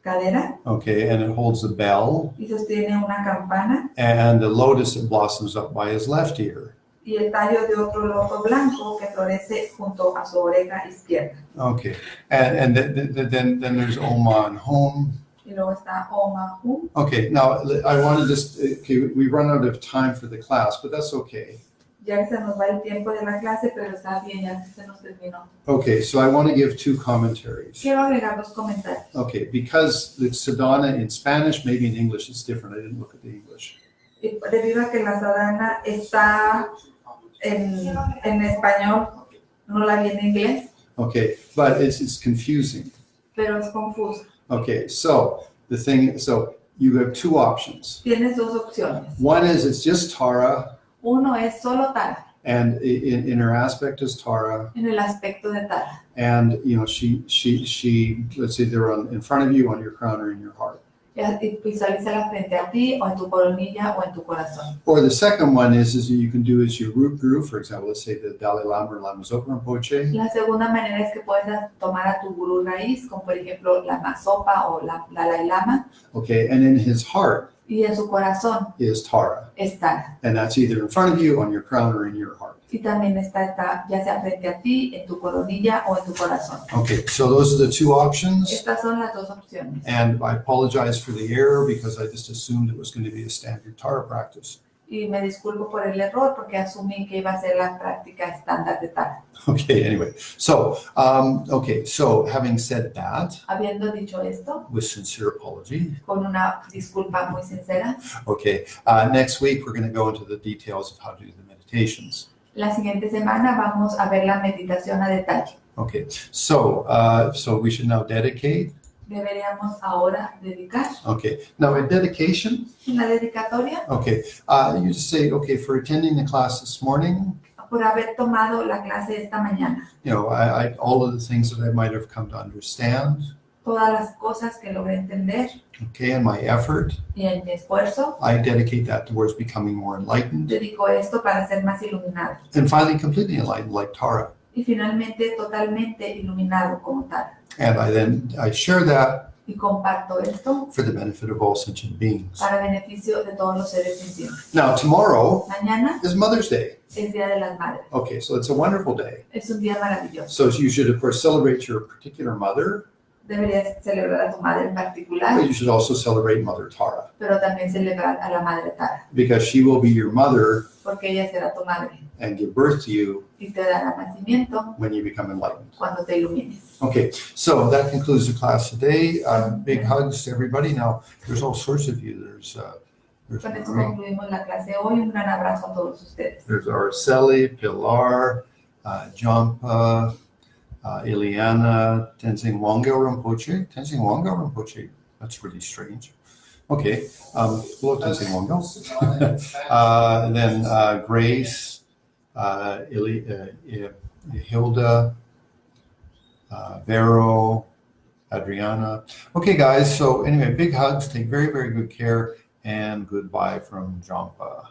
cadera okay, and it holds a bell, y sostiene una campana and the lotus that blossoms up by his left ear. y el tallo de otro loto blanco que florece junto a su oreja izquierda. Okay, and then there's Oma and Home. Y luego está Oma Hum. Okay, now I want to just, okay, we run out of time for the class, but that's okay. Ya que se nos va el tiempo de la clase, pero está bien, ya que se nos terminó. Okay, so I want to give two commentaries. Quiero agregar dos comentarios. Okay, because the sadhana in Spanish, maybe in English, it's different. I didn't look at the English. Y debido a que la sadhana está en español, no la vi en inglés, Okay, but it's confusing. pero es confusa. Okay, so you have two options. Tienes dos opciones. One is it's just Tara, Uno es solo Tara, and in her aspect is Tara, en el aspecto de Tara. and she let's say they're in front of you on your crown or in your heart. Y visualízala frente a ti, o en tu coronilla, o en tu corazón. Or the second one is you can do as your root guru, for example, let's say the Dalai Lama or Lama Zopa Rinpoche. La segunda manera es que puedes tomar a tu gurú raíz, como por ejemplo la Mazopa o la Dalai Lama, Okay, and in his heart y en su corazón is Tara, es Tara. and that's either in front of you on your crown or in your heart. Y también está ya sea frente a ti, en tu coronilla o en tu corazón. Okay, so those are the two options. Estas son las dos opciones. And I apologize for the error because I just assumed it was going to be a standard Tara practice. Y me disculpo por el error porque asumí que iba a ser la práctica estándar de Tara. Okay, anyway, so having said that, Habiendo dicho esto, with sincere apology, con una disculpa muy sincera, okay, next week we're going to go into the details of how to do the meditations. la siguiente semana vamos a ver la meditación a detalle. Okay, so we should now dedicate. Deberíamos ahora dedicar. Okay, now in dedication, La dedicatoria, okay, you just say, okay, for attending the class this morning, por haber tomado la clase esta mañana. I all of the things that I might have come to understand, Todas las cosas que logré entender okay, and my effort, y en mi esfuerzo, I dedicate that towards becoming more enlightened, dedico esto para ser más iluminado. and finally completely enlightened like Tara. Y finalmente totalmente iluminado como tal. And I share that Y comparto esto for the benefit of all sentient beings. para beneficio de todos los seres sintientes. Now, tomorrow Mañana is Mother's Day. es Día de las Madres. Okay, so it's a wonderful day. Es un día maravilloso. So you should, of course, celebrate your particular mother. Deberías celebrar a tu madre en particular, But you should also celebrate Mother Tara, pero también celebrar a la madre Tara, because she will be your mother porque ella será tu madre and give birth to you y te dará nacimiento when you become enlightened. cuando te ilumines. Okay, so that concludes the class today. Big hugs to everybody. Now, there's all sorts of you. There's Con esto Marie, concluimos la clase de hoy. Un gran abrazo a todos ustedes. there's Araceli, Pilar, Jampa, Ileana, Tenzing Wangyal Rinpoche. Tenzing Wangyal Rinpoche, that's really strange. Okay, hello Tenzing Wangyal. Then Grace, Hilda, Vero, Adriana. Okay, guys, so anyway, big hugs. Take very, very good care, and goodbye from Jampa.